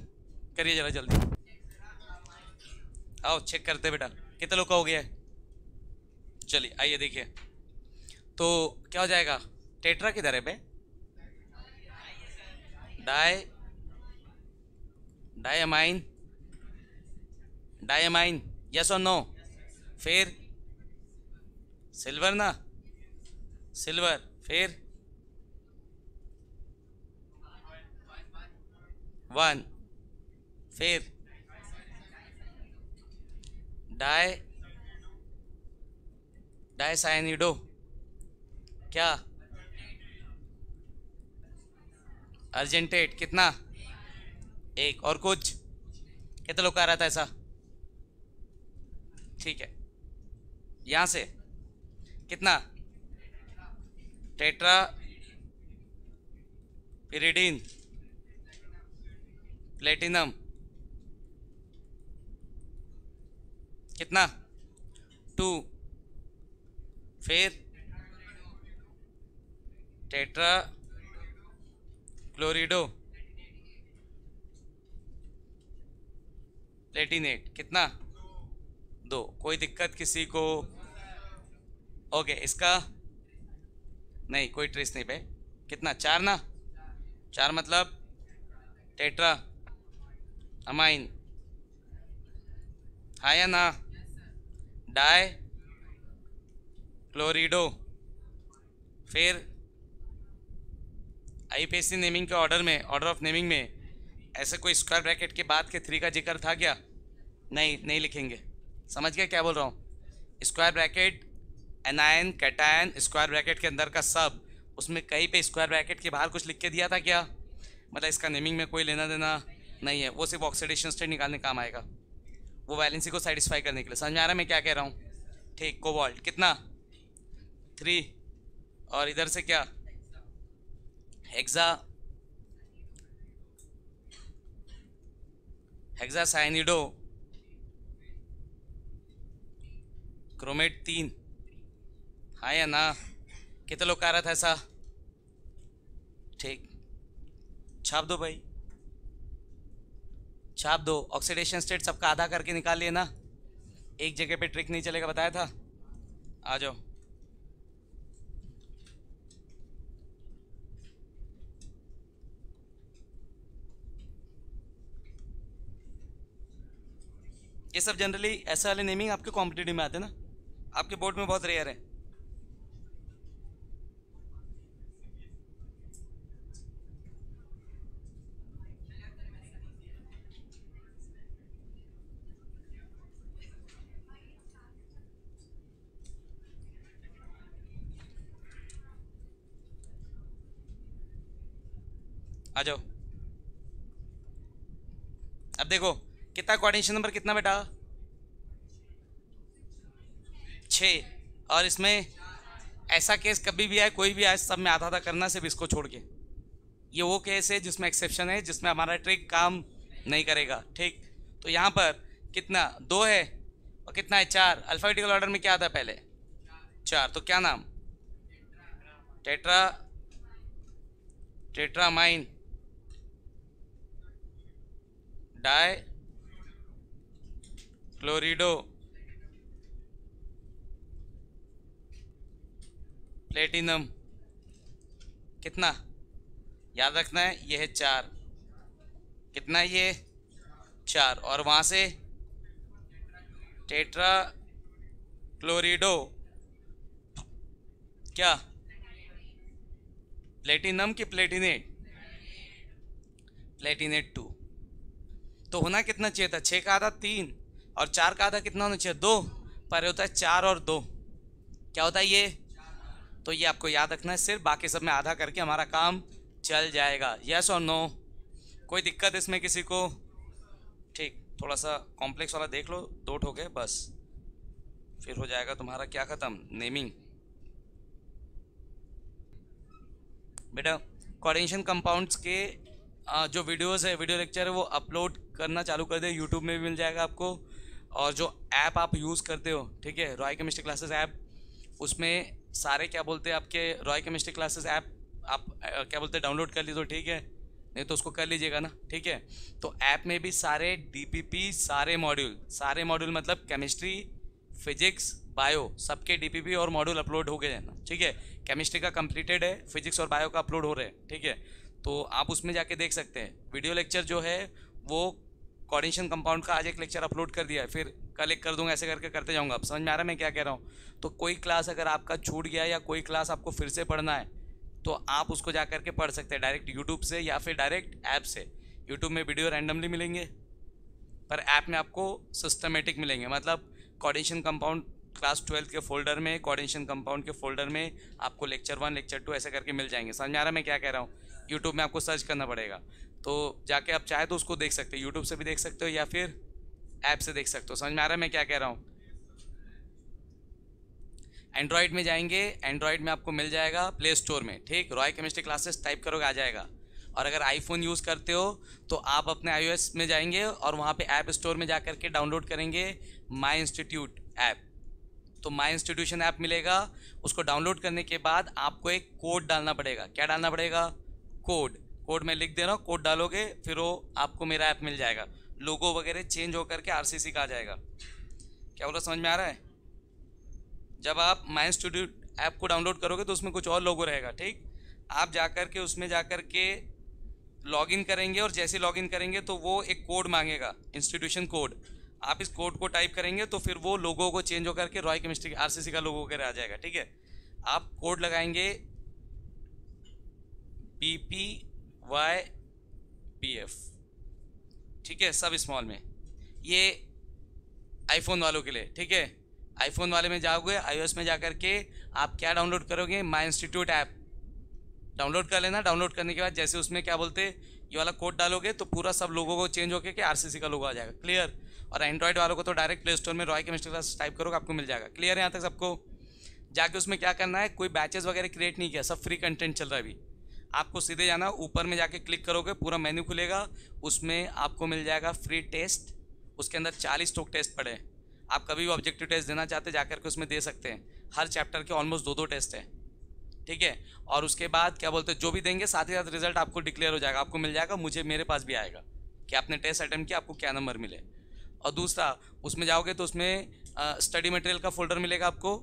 करिए जरा जल्दी। आओ चेक करते बेटा, कितने लोग का हो गया है। चलिए आइए देखिए, तो क्या हो जाएगा? टेट्रा किधर है बे? डाई, डायमाइन, डायमाइन, यस और नो? फिर सिल्वर ना, सिल्वर। फिर 1, फिर डाई, डाइसाइनिडो। क्या? अर्जेंटेट, कितना? 1। और कुछ? कितने लोग का आ रहा था ऐसा? ठीक है, यहां से कितना? टेट्रा पिरिडीन, प्लेटिनम, कितना? 2। फिर टेट्रा क्लोरिडो, प्लेटिनेट, कितना? 2। कोई दिक्कत किसी को? ओके, इसका नहीं, कोई ट्रेस नहीं पे। कितना? 4 ना? 4 मतलब टेट्रा अमाइन, हाँ या ना? डाई क्लोरिडो। फिर आईपीएससी नेमिंग के ऑर्डर में, ऑर्डर ऑफ नेमिंग में ऐसे कोई स्क्वायर ब्रैकेट के बाद के 3 का जिक्र था क्या? नहीं, नहीं लिखेंगे। समझ गया क्या बोल रहा हूँ? Square bracket anion cation square bracket के अंदर का सब, उसमें कहीं पे स्क्वायर ब्रैकेट के बाहर कुछ लिख के दिया था क्या? मतलब इसका नेमिंग में कोई लेना देना नहीं है, वो सिर्फ ऑक्सीडेशन स्टेट निकालने काम आएगा, वो वैलेंसी को सेटिस्फाई करने के लिए। समझ में आ रहा है मैं क्या कह रहा हूँ? ठीक। कोबाल्ट कितना? 3। और इधर से क्या? Hexa hexacyanido chromate 3। हाँ या ना? कितने लोग कह रहा था ऐसा? ठीक, छाप दो भाई, छाप दो। ऑक्सीडेशन स्टेट सबका आधा करके निकाल लिए ना, एक जगह पे ट्रिक नहीं चलेगा, बताया था। आ जाओ। ये सब जनरली ऐसे वाले नेमिंग आपके कॉम्पिटिटिव में आते हैं ना, आपके बोर्ड में बहुत रेयर है। आ जाओ। अब देखो कितना कोऑर्डिनेशन नंबर कितना बेटा? 6। और इसमें ऐसा केस कभी भी आए, कोई भी आए, सब में आधा आधा करना सिर्फ इसको छोड़ के। ये वो केस है जिसमें एक्सेप्शन है, जिसमें हमारा ट्रिक काम नहीं करेगा। ठीक, तो यहाँ पर कितना 2 है और कितना है 4। अल्फाबेटिकल ऑर्डर में क्या आता है पहले? 4। तो क्या नाम? Tetra tetraammine di chlorido platinum. कितना याद रखना है? ये है 4। कितना है ये? 4। और वहां से टेट्रा क्लोरिडो क्या? प्लेटिनम की प्लेटिनेट? प्लेटिनेट 2। तो होना कितना चाहिए था? 6 का आधा 3 और 4 का आधा कितना होना चाहिए? 2। पर होता है 4 और 2, क्या होता है ये? तो ये आपको याद रखना है सिर्फ, बाकी सब में आधा करके हमारा काम चल जाएगा। यस और नो? कोई दिक्कत इसमें किसी को? ठीक, थोड़ा सा कॉम्प्लेक्स वाला देख लो, 2 ठोके बस, फिर हो जाएगा तुम्हारा क्या खत्म? नेमिंग। बेटा कोऑर्डिनेशन कंपाउंड्स के जो वीडियोस है, वीडियो लेक्चर है, वो अपलोड करना चालू कर दे, यूट्यूब में भी मिल जाएगा आपको। और जो ऐप आप यूज़ करते हो, ठीक है, रॉय केमिस्ट्री क्लासेस ऐप, उसमें सारे क्या बोलते हैं आपके रॉय केमिस्ट्री क्लासेस ऐप आप क्या बोलते हैं डाउनलोड कर ली तो ठीक है, नहीं तो उसको कर लीजिएगा ना। ठीक है, तो ऐप में भी सारे डीपीपी, सारे मॉड्यूल मतलब केमिस्ट्री, फिजिक्स, बायो, सबके डीपीपी और मॉड्यूल अपलोड हो गए हैं ना। ठीक है, केमिस्ट्री का कंप्लीटेड है, फिजिक्स और बायो का अपलोड हो रहे हैं। ठीक है, तो आप उसमें जाके देख सकते हैं। वीडियो लेक्चर जो है वो कोऑर्डिनेशन कंपाउंड का आज एक लेक्चर अपलोड कर दिया है, फिर कल एक कर दूंगा, ऐसे करके करते जाऊंगा। आप समझ में आ रहा है मैं क्या कह रहा हूँ? तो कोई क्लास अगर आपका छूट गया या कोई क्लास आपको फिर से पढ़ना है तो आप उसको जा करके पढ़ सकते हैं डायरेक्ट यूट्यूब से या फिर डायरेक्ट ऐप से। यूट्यूब में वीडियो रैंडमली मिलेंगे, पर ऐप में आपको सिस्टमेटिक मिलेंगे। मतलब कोऑर्डिनेशन कंपाउंड क्लास 12 के फोल्डर में, कोऑर्डिनेशन कंपाउंड के फोल्डर में आपको लेक्चर 1, लेक्चर 2 ऐसे करके मिल जाएंगे। समझ में आ रहा है मैं क्या कह रहा हूँ? यूट्यूब में आपको सर्च करना पड़ेगा, तो जाके आप चाहे तो उसको देख सकते हो, यूट्यूब से भी देख सकते हो या फिर ऐप से देख सकते हो। समझ में आ रहा है मैं क्या कह रहा हूँ? एंड्रॉइड में जाएंगे, एंड्रॉइड में आपको मिल जाएगा प्ले स्टोर में। ठीक, रॉय केमिस्ट्री क्लासेस टाइप करोगे आ जाएगा। और अगर आईफोन यूज़ करते हो तो आप अपने iOS में जाएंगे और वहाँ पे ऐप स्टोर में जा करके डाउनलोड करेंगे माई इंस्टीट्यूट ऐप। तो माई इंस्टीट्यूशन ऐप मिलेगा, उसको डाउनलोड करने के बाद आपको एक कोड डालना पड़ेगा। क्या डालना पड़ेगा? कोड में लिख दे रहा हूँ, कोड डालोगे फिर वो आपको मेरा ऐप मिल जाएगा। लोगो वगैरह चेंज होकर के RCC का आ जाएगा। क्या बोला, समझ में आ रहा है? जब आप माई इंस्टीट्यूट ऐप को डाउनलोड करोगे तो उसमें कुछ और लोगो रहेगा। ठीक, आप जाकर के उसमें जाकर के लॉगिन करेंगे और जैसे लॉगिन करेंगे तो वो एक कोड मांगेगा, इंस्टीट्यूशन कोड। आप इस कोड को टाइप करेंगे तो फिर वो लोगों को चेंज होकर के रॉय केमिस्ट्री RCC का लोगो वगैरह आ जाएगा। ठीक है, आप कोड लगाएंगे BPYBF, ठीक है, सब स्मॉल में। ये आईफोन वालों के लिए, ठीक है। आईफोन वाले में जाओगे, आईओएस में जाकर के आप क्या डाउनलोड करोगे, माई इंस्टीट्यूट ऐप डाउनलोड कर लेना। डाउनलोड करने के बाद जैसे उसमें क्या बोलते हैं, ये वाला कोड डालोगे तो पूरा सब लोगों को चेंज होकर के आरसीसी का लोगो आ जाएगा। क्लियर। और एंड्रॉइड वालों को तो डायरेक्ट प्ले स्टोर में रॉय केमिस्ट्री क्लास टाइप करोगे, आपको मिल जाएगा। क्लियर है यहाँ तक सबको? जाके उसमें क्या करना है, कोई बैचेस वगैरह क्रिएट नहीं किया, सब फ्री कंटेंट चल रहा है अभी। आपको सीधे जाना, ऊपर में जाके क्लिक करोगे, पूरा मेन्यू खुलेगा, उसमें आपको मिल जाएगा फ्री टेस्ट। उसके अंदर 40 टोक टेस्ट पड़े हैं। आप कभी भी ऑब्जेक्टिव टेस्ट देना चाहते जाकर के उसमें दे सकते हैं। हर चैप्टर के ऑलमोस्ट 2-2 टेस्ट है, ठीक है। और उसके बाद क्या बोलते हैं, जो भी देंगे साथ ही साथ रिजल्ट आपको डिक्लेयर हो जाएगा, आपको मिल जाएगा। मेरे पास भी आएगा कि आपने टेस्ट अटेम्प्ट किया, आपको क्या नंबर मिले। और दूसरा, उसमें जाओगे तो उसमें स्टडी मटेरियल का फोल्डर मिलेगा आपको,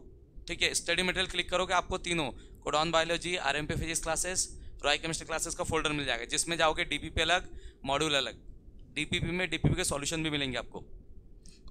ठीक है। स्टडी मटेरियल क्लिक करोगे, आपको तीनों codon biology, RMP physics classes, Roy chemistry classes का फोल्डर मिल जाएगा, जिसमें जाओगे डीपीपी अलग, मॉड्यूल अलग। डीपीपी में डीपीपी के सॉल्यूशन भी मिलेंगे आपको।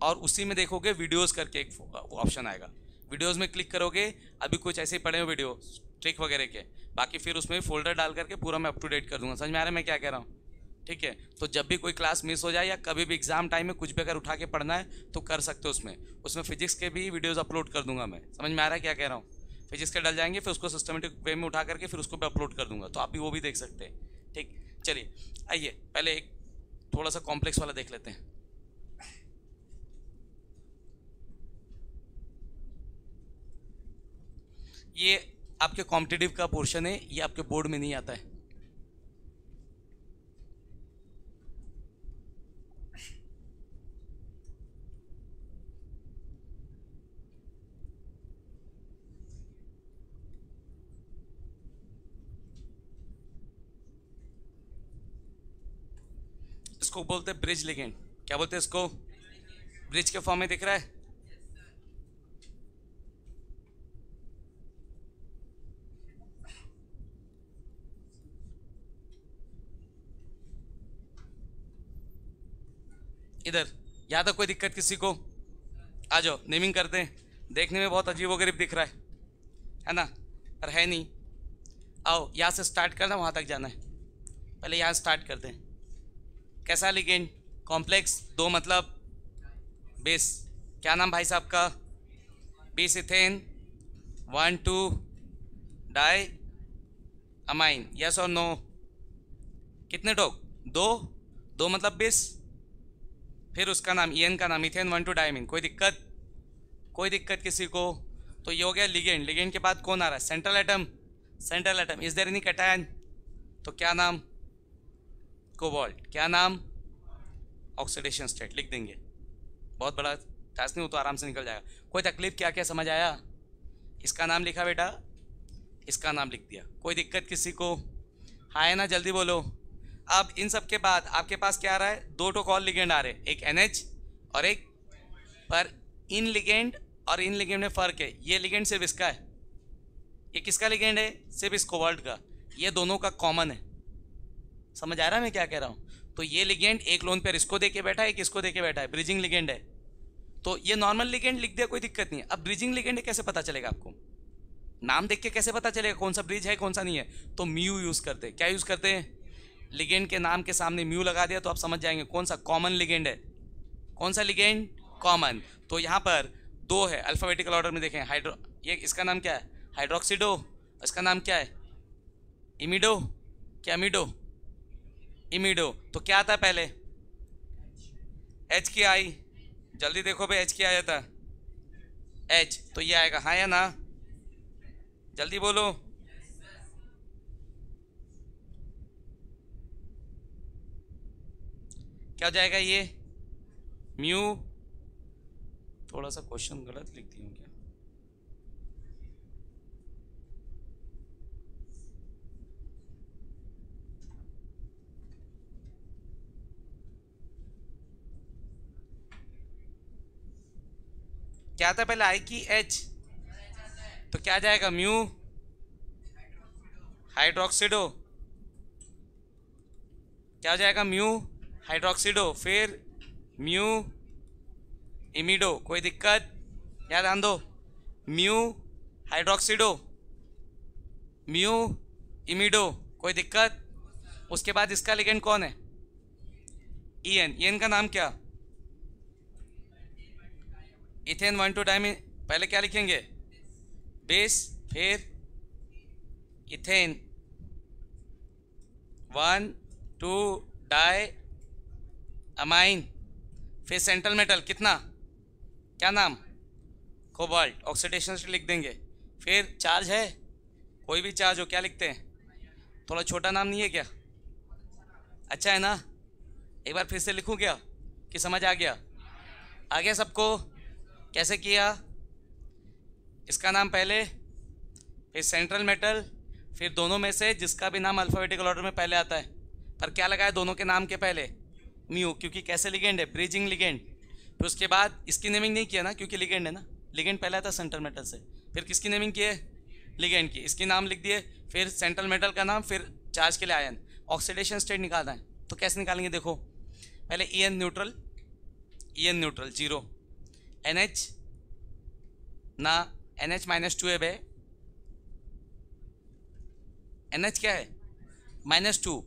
और उसी में देखोगे वीडियोस करके एक ऑप्शन आएगा, वीडियोस में क्लिक करोगे, अभी कुछ ऐसे ही पड़े हैं वीडियो ट्रिक वगैरह के, बाकी फिर उसमें फोल्डर डाल करके पूरा मैं अप टू डेट कर दूंगा। समझ में आ रहा है मैं क्या कह रहा हूँ? ठीक है। तो जब भी कोई क्लास मिस हो जाए या कभी भी एग्जाम टाइम में कुछ भी अगर उठा के पढ़ना है तो कर सकते हो। उसमें फिजिक्स के भी वीडियोस अपलोड कर दूंगा मैं। समझ में आ रहा है क्या कह रहा हूँ? फिजिक्स के डल जाएंगे, फिर उसको सिस्टमेटिक वे में उठा करके फिर उसको भी अपलोड कर दूंगा, तो आप भी वो भी देख सकते हैं। ठीक, चलिए आइए पहले एक थोड़ा सा कॉम्प्लेक्स वाला देख लेते हैं। ये आपके कॉम्पिटिटिव का पोर्शन है, ये आपके बोर्ड में नहीं आता है। इसको बोलते हैं ब्रिज लिगेंड। क्या बोलते हैं इसको? ब्रिज के फॉर्म में दिख रहा है। इधर यहाँ तक कोई दिक्कत किसी को? आ जाओ, नेमिंग करते हैं। देखने में बहुत अजीबोगरीब दिख रहा है ना, पर है नहीं। आओ यहाँ से स्टार्ट करना, वहाँ तक जाना है। पहले यहाँ स्टार्ट करते हैं। कैसा लिगेंड? कॉम्प्लेक्स, दो मतलब बेस। क्या नाम भाई साहब का? Base ethane 1,2 di amine. Yes और नो? कितने टोक? दो मतलब बेस। फिर उसका नाम ईएन का नाम इथेन 1,2 डायमीन। कोई दिक्कत? कोई दिक्कत किसी को? तो ये हो गया लिगेंड। लिगेंड के बाद कौन आ रहा है? Central atom. Central atom, is there any cation? तो क्या नाम? कोबाल्ट। क्या नाम? Oxidation state. लिख देंगे, बहुत बड़ा टास्क नहीं, वो तो आराम से निकल जाएगा। कोई तकलीफ? क्या क्या समझ आया? इसका नाम लिखा बेटा, इसका नाम लिख दिया। कोई दिक्कत किसी को? हाँ है ना, जल्दी बोलो। अब इन सब के बाद आपके पास क्या आ रहा है? दो टोक और लिगेंड आ रहे हैं, एक NH और एक, पर इन लिगेंड और इन लिगेंड में फर्क है। ये लिगेंड सिर्फ इसका है, ये किसका लिगेंड है? सिर्फ इस कोबाल्ट का। ये दोनों का कॉमन है। समझ आ रहा है मैं क्या कह रहा हूँ? तो ये लिगेंड एक लोन पेयर इसको देके बैठा है, एक इसको देके बैठा है, ब्रिजिंग लिगेंड है। तो ये नॉर्मल लिगेंड लिख दिया, कोई दिक्कत नहीं है। अब ब्रिजिंग लिगेंड कैसे पता चलेगा आपको? नाम देख के कैसे पता चलेगा कौन सा ब्रिज है कौन सा नहीं है? तो म्यू यूज करते हैं। क्या यूज करते हैं? लिगेंड के नाम के सामने म्यू लगा दिया तो आप समझ जाएंगे कौन सा कॉमन लिगेंड है। कौन सा लिगेंड? कॉमन। तो यहाँ पर दो है अल्फाबेटिकल ऑर्डर में, देखें। हाइड्रो, ये इसका नाम क्या है? हाइड्रोक्सीडो। इसका नाम क्या है? इमिडो। क्या इमिडो? इमिडो। तो क्या आता है पहले? एच की आई। जल्दी देखो भाई, एच की आ जाता है एच, तो ये आएगा। हाँ या ना? जल्दी बोलो। क्या हो जाएगा ये? म्यू। थोड़ा सा क्वेश्चन गलत लिख दिया क्या? क्या था पहले? आई की एच, तो क्या जाएगा? म्यू हाइड्रोक्सीडो। क्या हो जाएगा? म्यू हाइड्रोक्सीडो, फिर म्यू इमिडो। कोई दिक्कत? याद आन दो। Mu hydroxido, mu imido. कोई दिक्कत? उसके बाद इसका लिगेंड कौन है? ईएन का नाम क्या? इथेन 1,2 डाइमीन, पहले क्या लिखेंगे? बेस, फिर इथेन 1,2 डाई अमाइन, फिर सेंट्रल मेटल कितना, क्या नाम? कोबाल्ट। ऑक्सीडेशन से लिख देंगे। फिर चार्ज है, कोई भी चार्ज हो क्या लिखते हैं? थोड़ा छोटा नाम नहीं है क्या? अच्छा है ना? एक बार फिर से लिखूं क्या, कि समझ आ गया? आ गया सबको? कैसे किया? इसका नाम पहले, फिर सेंट्रल मेटल, फिर दोनों में से जिसका भी नाम अल्फ़ाबेटिकल ऑर्डर में पहले आता है। पर क्या लगाया दोनों के नाम के पहले? म्यू, क्योंकि कैसे लिगेंड है? Bridging ligand. फिर उसके बाद इसकी नेमिंग नहीं किया ना, क्योंकि लिगेंड है ना, लिगेंड पहले आता सेंट्रल मेटल से। फिर किसकी नेमिंग की है? लिगेंड की। इसकी नाम लिख दिए, फिर सेंट्रल मेटल का नाम, फिर चार्ज के लिए आयन। ऑक्सीडेशन स्टेट निकालना है तो कैसे निकालेंगे? देखो पहले EN neutral, EN neutral 0, NH ना, NH -2 है बे, NH क्या है? -2,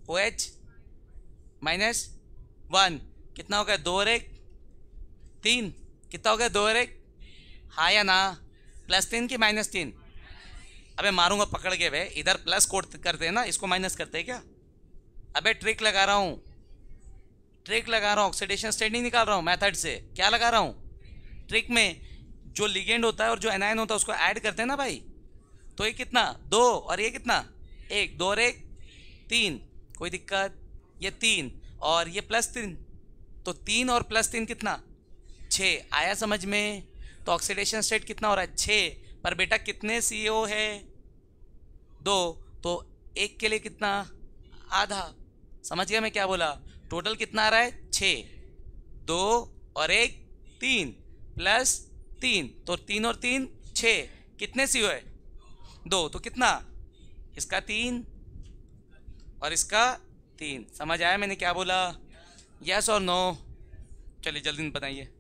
OH -1, कितना हो गया? 2 और 1 3, कितना हो गया? 2 और 1, हाँ या ना? +3 की -3? अबे मारूंगा पकड़ के बे, इधर प्लस कोड करते हैं ना, इसको माइनस करते हैं क्या? अबे ट्रिक लगा रहा हूँ, ट्रिक लगा रहा हूँ, ऑक्सीडेशन स्टेट नहीं निकाल रहा हूँ मेथड से। क्या लगा रहा हूँ? ट्रिक में जो लिगेंड होता है और जो एनायन होता है उसको ऐड करते हैं ना भाई। तो ये कितना? 2 और ये कितना? 1, 2 और 1 3, कोई दिक्कत? ये 3 और ये +3, तो 3 और +3 कितना? 6। आया समझ में? तो ऑक्सीडेशन स्टेट कितना हो रहा है? 6। पर बेटा कितने CO है? 2, तो 1 के लिए कितना? आधा। समझ गया मैं क्या बोला? टोटल कितना आ रहा है? 6, 2 और 1 3 +3, तो 3 और 3 6, कितने CO है? 2, तो कितना? इसका 3 और इसका 3। समझ आया मैंने क्या बोला? यस और नो? चलिए जल्दी बताइए।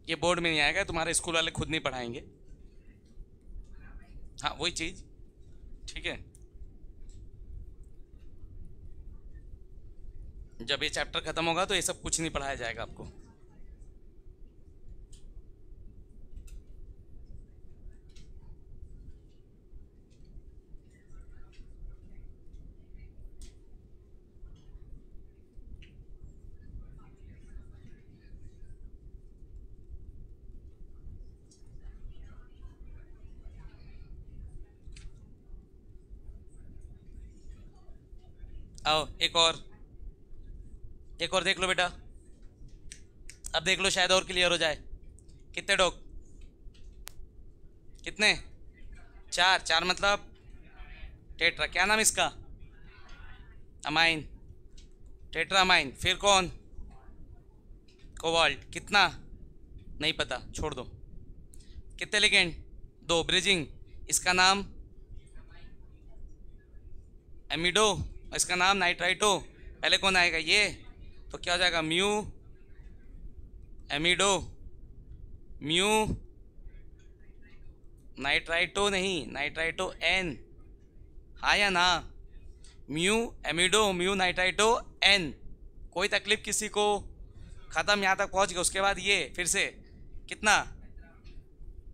ये बोर्ड में नहीं आएगा, तुम्हारे स्कूल वाले खुद नहीं पढ़ाएंगे। हाँ वही चीज़, ठीक है। जब ये चैप्टर खत्म होगा तो ये सब कुछ नहीं पढ़ाया जाएगा आपको। आओ एक और देख लो बेटा। अब देख लो शायद और क्लियर हो जाए। कितने डॉग? कितने? 4। 4 मतलब टेट्रा। क्या नाम इसका? Amine, tetra amine. फिर कौन? कोबाल्ट। कितना? नहीं पता, छोड़ दो। कितने लिगेंड? 2। ब्रिजिंग, इसका नाम एमिडो, इसका नाम नाइट्राइटो। पहले कौन आएगा? ये। तो क्या हो जाएगा? म्यू एमिडो, म्यू नाइट्राइटो नहीं, नाइट्राइटो N, हाँ या ना? Mu amido, mu nitrito N। कोई तकलीफ किसी को? खत्म, यहाँ तक पहुँच गए। उसके बाद ये फिर से कितना?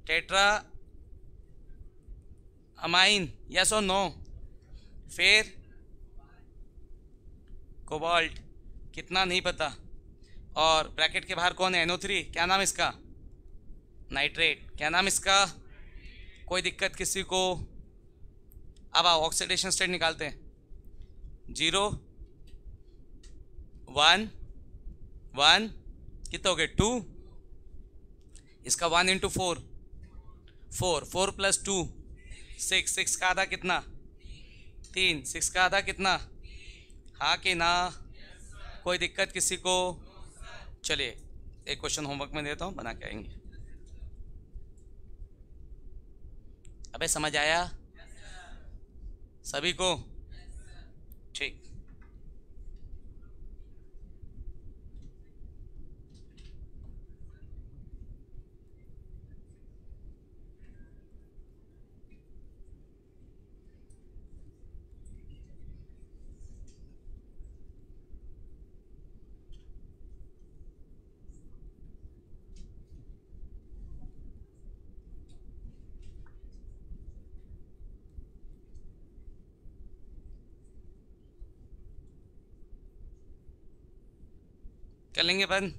टेट्रा अमाइन, यस और नो? फिर कोबाल्ट, कितना? नहीं पता। और ब्रैकेट के बाहर कौन है? NO3। क्या नाम इसका? नाइट्रेट। क्या नाम इसका? कोई दिक्कत किसी को? अब आओ ऑक्सीडेशन स्टेट निकालते हैं। 0 1 1, कितना हो गया? 2, इसका 1 × 4 4, 4 + 2 6, 6 का आधा कितना? 3, 6 का आधा कितना? हाँ कि ना? कोई दिक्कत किसी को? चलिए एक क्वेश्चन होमवर्क में देता हूँ, बना के आएंगे। अबे समझ आया सभी को? ठीक। कर लेंगे अपन।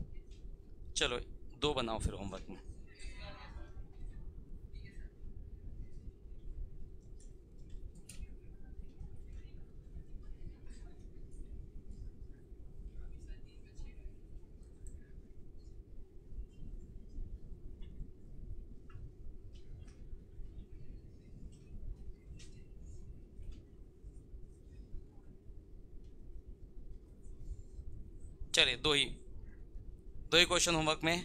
चलो दो बनाओ फिर होमवर्क में। चलिए दो ही क्वेश्चन होमवर्क में,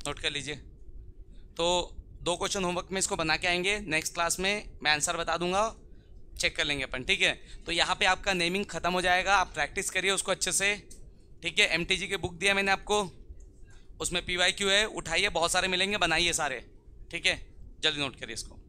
नोट कर लीजिए। तो दो क्वेश्चन होमवर्क में इसको बना के आएंगे, नेक्स्ट क्लास में मैं आंसर बता दूंगा, चेक कर लेंगे अपन, ठीक है। तो यहाँ पे आपका नेमिंग खत्म हो जाएगा, आप प्रैक्टिस करिए उसको अच्छे से, ठीक है। एमटीजी के बुक दिया मैंने आपको, उसमें पीवाईक्यू है, उठाइए, बहुत सारे मिलेंगे, बनाइए सारे, ठीक है। जल्दी नोट करिए इसको।